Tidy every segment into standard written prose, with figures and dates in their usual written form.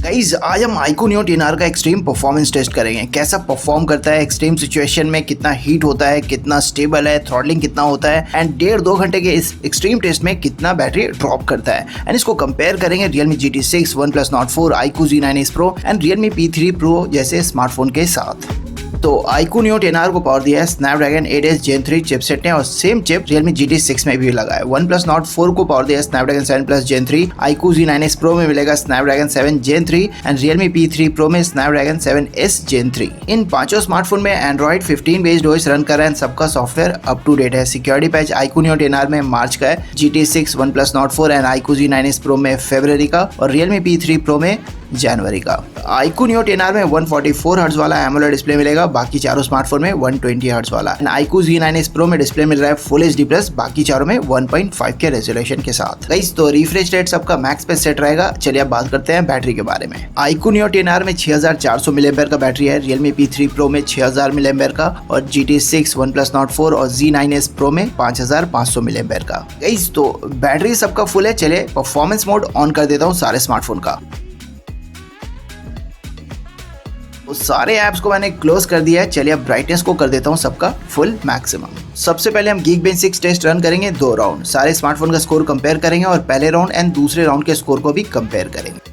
Guys आज हम iQOO Neo 10R का एक्सट्रीम परफॉर्मेंस टेस्ट करेंगे। कैसा परफॉर्म करता है एक्सट्रीम सिचुएशन में, कितना हीट होता है, कितना स्टेबल है, थ्रॉटलिंग कितना होता है एंड 1.5-2 घंटे के इस एक्सट्रीम टेस्ट में कितना बैटरी ड्रॉप करता है। एंड इसको कंपेयर करेंगे Realme GT6, OnePlus Nord 4, iQOO Z9S Pro and Realme P3 Pro जैसे स्मार्टफोन के साथ। तो iQOO Neo 10R को पावर दिया है Snapdragon 8s Gen 3 चिपसेट ने और सेम चिप Realme GT6 में भी लगा है। OnePlus Nord 4 को पावर दिया है Snapdragon 7 Plus Gen 3, iQOO Z9S Pro में मिलेगा Snapdragon 7 Gen 3 and Realme P3 Pro में Snapdragon 7s Gen 3। इन पांचों स्मार्टफोन में Android 15 बेस्ड OS रन कर रहा है। सबका सॉफ्टवेयर अप टू डेट है। Security patch iQOO Neo 10R में मार्च का है, GT6, OnePlus Nord 4 and iQOO Z9S Pro में फरवरी का और Realme P3 Pro में जनवरी का। iQOO Neo 10R में 144 हर्ट्ज वाला AMOLED डिस्प्ले मिलेगा, बाकी चारों स्मार्टफोन में 120 हर्ट्ज वाला। iQOO Z9S Pro में डिस्प्ले मिल रहा है Full HD प्लस, बाकी चारों में 1.5 के रेजोल्यूशन के साथ। गाइस तो रिफ्रेश रेट सबका मैक्स पे सेट रहेगा। चलिए अब बात करते हैं बैटरी के बारे में। iQOO Neo 10R में 6400 mAh का बैटरी है, Realme P3 Pro में 6000 mAh का और GT6, OnePlus Nord 4 और Z9S Pro में 5500 mAh का। गाइस तो बैटरी सबका फुल है। चलिए परफॉर्मेंस मोड ऑन कर देता हूँ सारे स्मार्टफोन का। सारे ऐप्स को मैंने क्लोज कर दिया है। चलिए अब ब्राइटनेस को कर देता हूँ सबका फुल मैक्सिमम। सबसे पहले हम Geekbench 6 टेस्ट रन करेंगे 2 राउंड। सारे स्मार्टफोन का स्कोर कंपेयर करेंगे और पहले राउंड एंड दूसरे राउंड के स्कोर को भी कंपेयर करेंगे।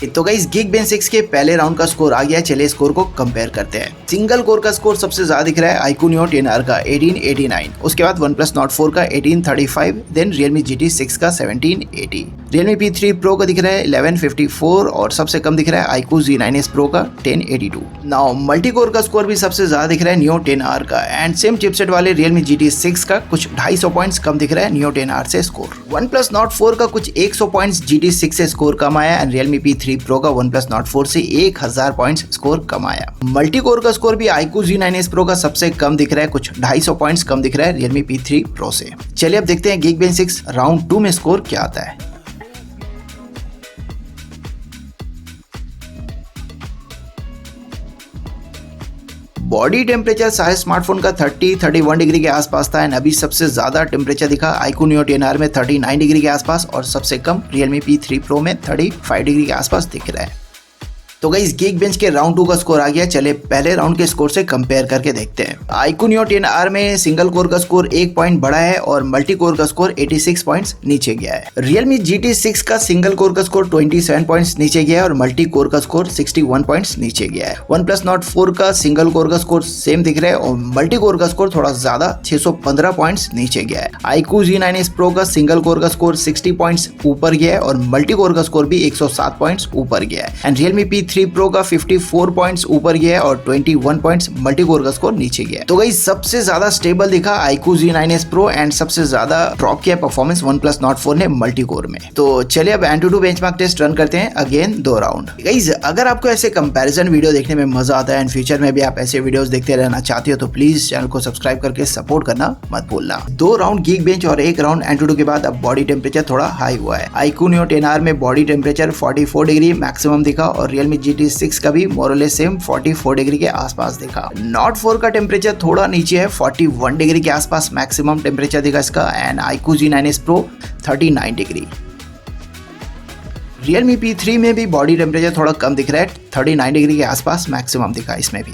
तो गाइस Geekbench 6 के पहले राउंड का स्कोर आ गया है। चलिए स्कोर को कंपेयर करते हैं। सिंगल कोर का स्कोर सबसे ज्यादा दिख रहा है iQOO Neo 10R का 1889, उसके बाद OnePlus Nord 4 का 1835, देन Realme GT6 का 1780, Realme P3 Pro का दिख रहा है 1154 और सबसे कम दिख रहा है iQOO Z9S Pro का 1082। नाउ मल्टी कोर का स्कोर भी सबसे ज्यादा दिख रहा है Neo 10R का एंड सेम चिपसेट वाले Realme GT6 का कुछ 250 पॉइंट्स कम दिख रहा है Neo 10R से स्कोर। OnePlus Nord 4 का कुछ 100 पॉइंट्स GT6 से स्कोर कम आया एंड Realme P3 Pro का OnePlus Nord 4 से 1000 पॉइंट्स स्कोर कम आया। मल्टी कोर का स्कोर भी iQOO Z9S Pro का सबसे कम दिख रहा है, कुछ 250 पॉइंट्स कम दिख रहा है Realme P3 Pro से। चलिए अब देखते हैं Geekbench 6 राउंड 2 में स्कोर क्या आता है। बॉडी टेम्परेचर सारे स्मार्टफोन का 30-31 डिग्री के आसपास था एंड अभी सबसे ज्यादा टेम्परेचर दिखा iQOO Neo 10R में 39 डिग्री के आसपास और सबसे कम Realme P3 Pro में 35 डिग्री के आसपास दिख रहा है। तो गाइस Geekbench के राउंड 2 का स्कोर आ गया। चले पहले राउंड के स्कोर से कंपेयर करके देखते हैं। iQOO Neo 10R में सिंगल कोर का स्कोर 1 पॉइंट बढ़ा है और मल्टी कोर का स्कोर 86 पॉइंट्स नीचे गया है। Realme GT6 का सिंगल कोर का स्कोर 27 पॉइंट्स नीचे गया है और मल्टी कोर का स्कोर 61 पॉइंट्स नीचे गया है। OnePlus Nord 4 का सिंगल कोर का स्कोर सेम दिख रहा है और मल्टी कोर का स्कोर थोड़ा ज्यादा 615 पॉइंट्स नीचे गया है। iQOO Z9S Pro का सिंगल कोर का स्कोर 60 पॉइंट्स ऊपर गया है और मल्टी कोर का स्कोर भी 107 पॉइंट्स ऊपर गया है एंड Realme P3 Pro का 54 पॉइंट्स ऊपर गया है और 21 पॉइंट्स मल्टी कोर का स्कोर नीचे गया है। तो गाइस सबसे ज्यादा स्टेबल दिखा iQOO Z9S Pro एंड सबसे ज्यादा ड्रॉप किया परफॉर्मेंस OnePlus Nord 4 ने मल्टी कोर में। तो चलिए अब AnTuTu बेंचमार्क टेस्ट रन करते हैं अगेन 2 राउंड। गाइस अगर आपको ऐसे कंपैरिजन वीडियो देखने में मजा आता है एंड फ्यूचर में भी आप ऐसे वीडियोस देखते रहना चाहते हो तो प्लीज चैनल को सब्सक्राइब करके सपोर्ट करना मत भूलना। 2 राउंड Geekbench और 1 राउंड AnTuTu के बाद अब बॉडी टेम्परेचर थोड़ा हाई हुआ है। iQOO Neo 10R में बॉडी टेम्परेचर 44 डिग्री मैक्सिमम दिखा और Realme GT6 का भी मोरलेस सेम 44 डिग्री के आसपास दिखा। Nord 4 का टेम्परेचर थोड़ा नीचे है, 41 डिग्री के आसपास मैक्सिमम टेम्परेचर दिखा इसका and iQOO Z9S Pro 39 degree. Realme P3 में भी बॉडी टेम्परेचर थोड़ा कम दिख रहा है, 39 डिग्री के आसपास मैक्सिमम दिखा इसमें भी।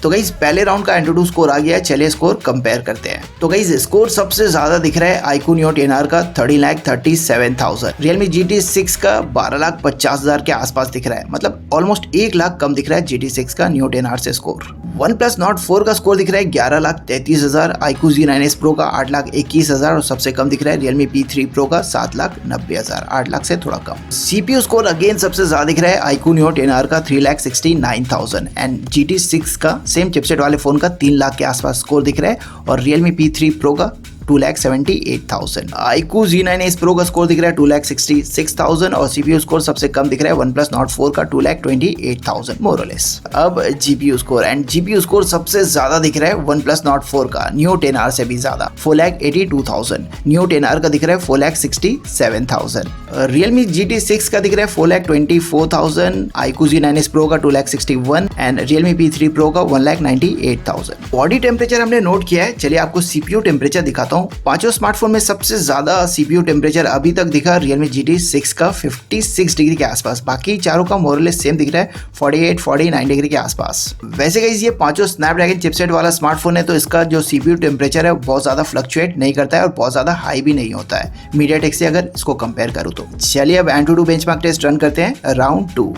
तो गाइस पहले राउंड का AnTuTu स्कोर आ गया है। चलिए स्कोर कंपेयर करते हैं। तो गाइस स्कोर सबसे ज्यादा दिख रहा है iQOO Neo 10R का 30,37,000, Realme GT6 का 12,50,000 के आसपास दिख रहा है, मतलब ऑलमोस्ट 1 लाख कम दिख रहा है GT6 का Neo 10R से स्कोर। OnePlus Nord 4 का स्कोर दिख रहा है 11,33,000, iQOO Z9S Pro का 8,21,000 और सबसे कम दिख रहा है Realme P3 Pro का 7,90,000, 8 लाख से थोड़ा कम। CPU स्कोर अगेन सबसे ज्यादा दिख रहा है iQOO Neo 10R का 3,69,000 एंड GT6 का सेम चिपसेट वाले फोन का 3 लाख के आसपास स्कोर दिख रहा है और Realme P3 Pro का 2,78,000। iQOO Z9S Pro का स्कोर दिख रहा है 2,66,000 और CPU स्कोर सबसे कम दिख रहा है OnePlus Nord 4 का 2,28,000 मोरलेस। अब GPU score and GPU score सबसे ज्यादा दिख रहा है OnePlus Nord 4 का Neo 10R से भी ज्यादा 4,82,000, Neo 10R का दिख रहा है 4,67,000, Realme GT6 का दिख रहा है 4,24,000, iQOO Z9S Pro का 2,61,000 एंड Realme P3 Pro का 1,98,000। बॉडी टेम्परेचर हमने नोट किया है। चलिए आपको CPU टेम्परेचर दिखाता दिखाता हूँ। पांचों स्मार्टफोन में सबसे ज्यादा CPU टेम्परेचर अभी तक दिखा Realme GT 6 का 56 डिग्री के आसपास। बाकी चारों का मोरलेस सेम दिख रहा है 48-49 डिग्री के आसपास। वैसे गाइस ये पांचों स्नैपड्रैगन चिपसेट वाला स्मार्टफोन है, तो इसका जो CPU टेम्परेचर है बहुत ज्यादा फ्लक्चुएट नहीं करता है और बहुत ज्यादा हाई भी नहीं होता है MediaTek से अगर इसको कंपेयर करूँ तो। चलिए अब AnTuTu बेंचमार्क टेस्ट रन करते हैं round 2।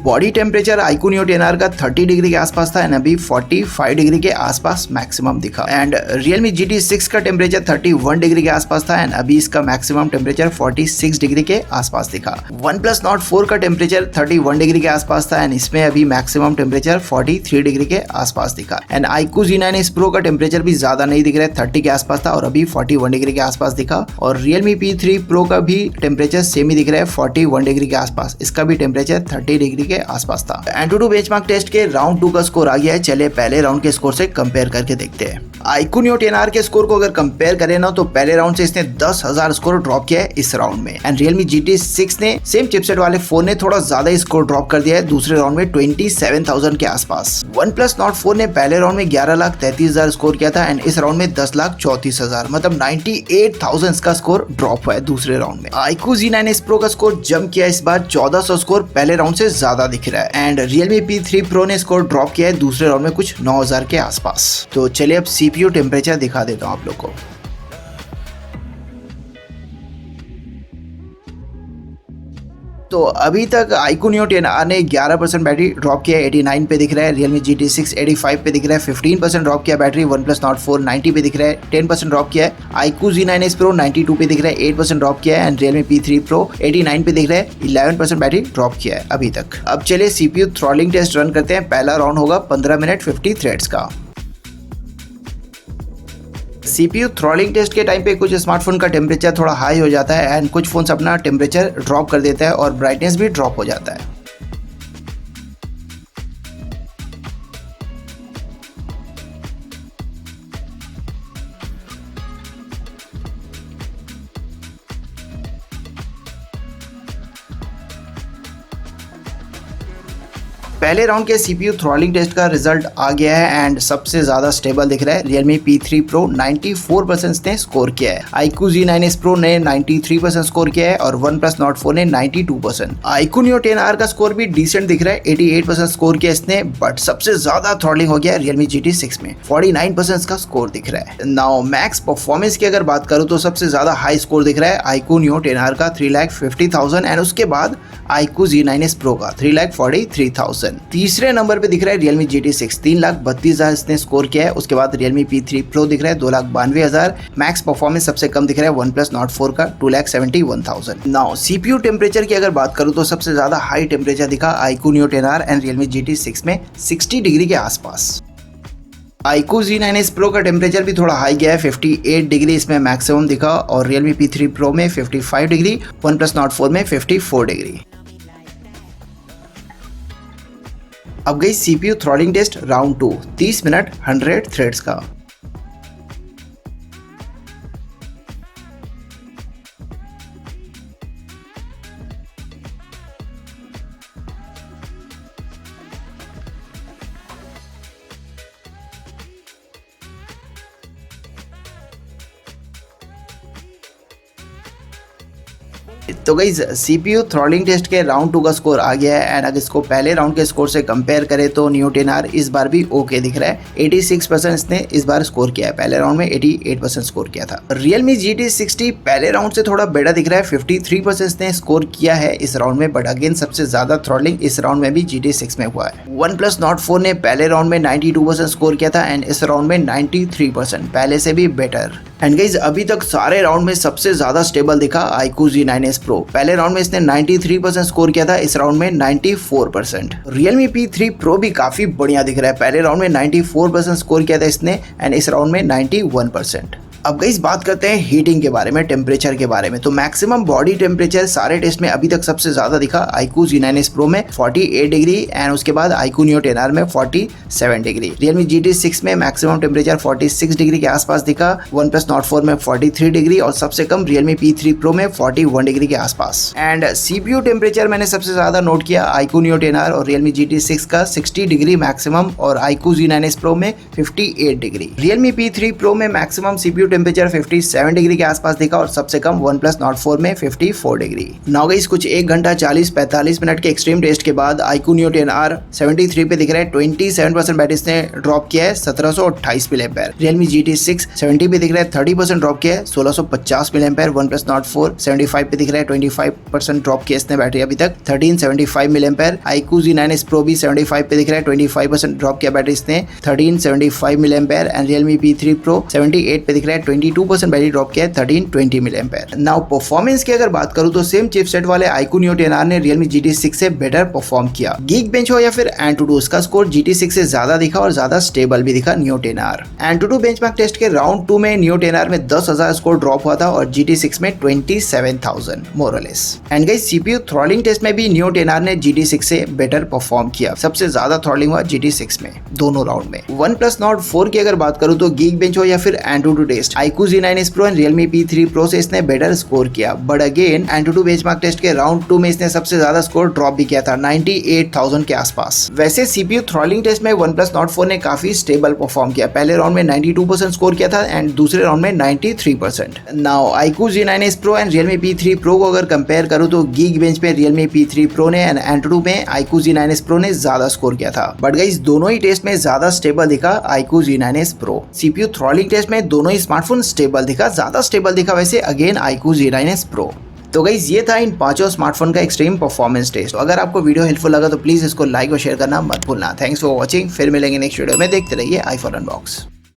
Body temperature iQOO Neo 10R का 30 डिग्री के आसपास था एंड अभी 45 डिग्री के आसपास मैक्सिमम दिखा। एंड Realme GT 6 का टेम्परेचर 31 डिग्री के आसपास था एंड अभी इसका मैक्सिमम टेम्परेचर 46 डिग्री के आसपास दिखा। OnePlus Nord 4 का टेम्परेचर 31 डिग्री के आसपास था एंड इसमें अभी मैक्सिमम टेम्परेचर 43 डिग्री के आसपास दिखा। एंड iQOO Z9S Pro का टेम्परेचर भी ज्यादा नहीं दिख रहा है, 30 के आसपास था और अभी 41 डिग्री के आसपास दिखा। और Realme P3 Pro का भी टेम्परेचर सेम ही दिख रहा है 41 डिग्री के आसपास, इसका भी टेम्परेचर 30 डिग्री के आसपास था। AnTuTu बेंचमार्क टेस्ट के राउंड 2 का स्कोर आ गया है। चलिए पहले राउंड के स्कोर से कंपेयर करके देखते हैं। iQOO Neo 10R के स्कोर को अगर कंपेयर करें ना तो पहले राउंड से इसने 10,000 स्कोर ड्रॉप किया है इस राउंड में। एंड Realme GT 6 ने सेम चिपसेट वाले फोन ने थोड़ा ज्यादा ही स्कोर ड्रॉप कर दिया है दूसरे राउंड में 27,000 के आसपास। OnePlus Nord 4 ने पहले राउंड में 11,33,000 स्कोर किया था एंड इस राउंड में 10,34,000 मतलब 98,000 का स्कोर ड्रॉप हुआ है दूसरे राउंड में। iQOO Z9S Pro का स्कोर जंप किया इस बार 1400 स्कोर पहले राउंड से ज्यादा दिख रहा है। एंड Realme P3 Pro ने स्कोर ड्रॉप किया है दूसरे राउंड में कुछ 9,000 के आसपास। तो चलिए अब CPU टेम्परेचर दिखा देता हूं आप लोग को। तो अभी तक iQOO Neo 10R ने 11% बैटरी ड्रॉप किया है, 89 पे दिख रहा है। Realme GT 6 85 पे दिख रहा है, 15% ड्रॉप किया बैटरी। OnePlus Nord 4 90 पे दिख रहा है, 10% ड्रॉप किया है। iQOO Z9S Pro 92 पे दिख रहा है, 8% ड्रॉप किया है। एंड Realme P3 Pro 89 पे दिख रहा है, 11% बैटरी ड्रॉप किया है अभी तक। अब चलिए CPU थ्रॉटलिंग टेस्ट रन करते हैं। पहला राउंड होगा 15 मिनट 50 थ्रेड्स का। CPU थ्रॉटलिंग टेस्ट के टाइम पे कुछ स्मार्टफोन का टेम्परेचर थोड़ा हाई हो जाता है एंड कुछ फोन्स अपना टेम्परेचर ड्रॉप कर देता है और ब्राइटनेस भी ड्रॉप हो जाता है। पहले राउंड के CPU थ्रॉटलिंग टेस्ट का रिजल्ट आ गया है एंड सबसे ज्यादा स्टेबल दिख रहा है। Realme P3 Pro 94% ने स्कोर किया है। iQOO Z9S Pro ने 93% स्कोर किया है और OnePlus Nord 4 ने 92%। iQOO Neo 10R का स्कोर भी डिसेंट दिख रहा है, 88% स्कोर किया इसने, बट सबसे ज्यादा थ्रॉटलिंग हो गया है Realme GT 6 में, 49% का स्कोर दिख रहा है। नाउ मैक्स परफॉर्मेंस की अगर बात करूं तो सबसे ज्यादा हाई स्कोर दिख रहा है iQOO Neo 10R का 3,50,000 एंड उसके बाद iQOO Z9S Pro का 3,43,000। तीसरे नंबर पे दिख रहा है Realme GT 6 3,32,000 इसने स्कोर किया है। उसके बाद Realme P3 Pro दिख रहा है 2,92,000। मैक्स परफॉर्मेंस सबसे कम दिख रहा है OnePlus Nord 4 का 2,71,000। नाउ CPU टेम्परेचर की अगर बात करूं तो सबसे ज्यादा हाई टेम्परेचर दिखा iQOO Neo 10R and Realme GT 6 में 60 डिग्री के आसपास। iQOO Z9S Pro का टेम्परेचर भी थोड़ा हाई गया है, 58 डिग्री इसमें मैक्सिमम दिखा और Realme P3 Pro में 55 डिग्री, OnePlus Nord 4 में 54 डिग्री। अब गई CPU throttling test round 2 30 minute 100 threads का। तो गाइस CPU थ्रॉटलिंग टेस्ट के राउंड 2 का स्कोर आ गया है एंड अगर इसको पहले राउंड के स्कोर से कंपेयर करें तो Neo 10R इस बार भी ओके दिख रहा है। 86% इसने इस बार स्कोर किया है, पहले राउंड में 88% स्कोर किया था। Realme GT 60 पहले राउंड से थोड़ा बेटर दिख रहा है, 53% इसने स्कोर किया है इस राउंड में, बट अगेन सबसे ज्यादा थ्रॉटलिंग इस राउंड में भी GT 6 में हुआ है। OnePlus Nord 4 ने पहले राउंड में 92% स्कोर किया था एंड इस राउंड में 93%, पहले से भी बेटर। एंड गाइस अभी तक सारे राउंड में सबसे ज्यादा स्टेबल दिखा iQOO Z9S Pro। पहले राउंड में इसने 93% स्कोर किया था, इस राउंड में 94%। Realme P3 Pro भी काफी बढ़िया दिख रहा है, पहले राउंड में 94% स्कोर किया था इसने एंड इस राउंड में 91%। अब गाइस बात करते हैं हीटिंग के बारे में, टेम्परेचर के बारे में। तो मैक्सिमम बॉडी टेम्परेचर सारे टेस्ट में अभी तक सबसे ज्यादा दिखा iQOO Z9s Pro में 48 डिग्री एंड उसके बाद iQOO Neo 10R में 47 डिग्री। Realme GT6 में मैक्सिमम टेम्परेचर 46 डिग्री के आसपास दिखा, OnePlus Nord 4 में 43 डिग्री और सबसे कम Realme P3 Pro में 41 डिग्री के आसपास। एंड CPU टेम्परेचर मैंने सबसे ज्यादा नोट किया iQOO Neo 10R और Realme GT6 का 60 डिग्री मैक्सिमम और iQOO Z9s Pro में 58 डिग्री। Realme P3 Pro में मैक्सिमम CPU टेम्परेचर 57 डिग्री के आसपास दिखा और सबसे कम OnePlus Nord 4 में 54 डिग्री। नाउ गाइस कुछ 1 घंटा 40-45 मिनट के एक्सट्रीम टेस्ट के बाद iQOO Neo 10R 73 पे दिख रहा है, 27% बैटरी ने ड्रॉप किया है 1728 mAh। Realme GT6 70 पे दिख रहा है, 30% ड्रॉप किया है 1650 mAh। OnePlus Nord 4 75 पे दिख रहा है, 25% ड्रॉप किया इसने बैटरी अभी तक 1375 mAh। iQOO Z9s Pro भी 75 पे दिख रहा है, 25% ड्रॉप किया बैटरी इसने 1375 mAh। And Realme P3 Pro 78 पे दिख रहा है, 22% बैटरी ड्रॉप किया है 1320 mAh। नाउ परफॉर्मेंस की अगर बात करूं तो सेम चिपसेट वाले iQOO Neo 10R ने Realme GT6 से बेटर परफॉर्म किया। Geekbench हो या फिर AnTuTu, उसका स्कोर GT6 से ज्यादा दिखा और ज्यादा स्टेबल भी दिखा Neo 10R। AnTuTu benchmark test के राउंड 2 में Neo 10R में 10,000 स्कोर ड्रॉप हुआ था और GT6 में 27,000 मोर और less. And guys CPU throttling test में भी Neo 10R ने GT6 से बेटर परफॉर्म किया, सबसे ज्यादा थ्रॉटलिंग हुआ GT6 में दोनों राउंड में। OnePlus Nord 4 की अगर बात करूं तो Geekbench हो या फिर AnTuTu test iQOO Z9s Pro and Realme P3 Pro से इसने बेटर स्कोर किया, but again AnTuTu benchmark test के राउंड 2 में इसने सबसे ज्यादा स्कोर ड्रॉप भी किया था 98,000 के आसपास। वैसे CPU थ्रॉटलिंग टेस्ट में OnePlus Nord 4 ने काफी स्टेबल परफॉर्म किया, पहले राउंड में 92% स्कोर किया था एंड दूसरे राउंड में 93%। Now iQOO Z9s Pro and Realme P3 Pro को अगर कंपेयर करूं तो Geekbench पे Realme P3 Pro ने एंड AnTuTu में iQOO Z9s Pro ने ज्यादा स्कोर किया था, बट गाइस दोनों ही टेस्ट में ज्यादा स्टेबल दिखा iQOO Z9s Pro। CPU throttling test में दोनों ही स्मार्टफोन स्टेबल दिखा, ज्यादा स्टेबल दिखा वैसे अगेन iQOO Z9s Pro। तो गाइस ये था इन पांचों स्मार्टफोन का एक्सट्रीम परफॉर्मेंस टेस्ट। तो अगर आपको वीडियो हेल्पफुल लगा तो प्लीज इसको लाइक और शेयर करना मत भूलना। थैंक्स फॉर वॉचिंग, फिर मिलेंगे नेक्स्ट वीडियो में। देखते रहिए i4 अनबॉक्स।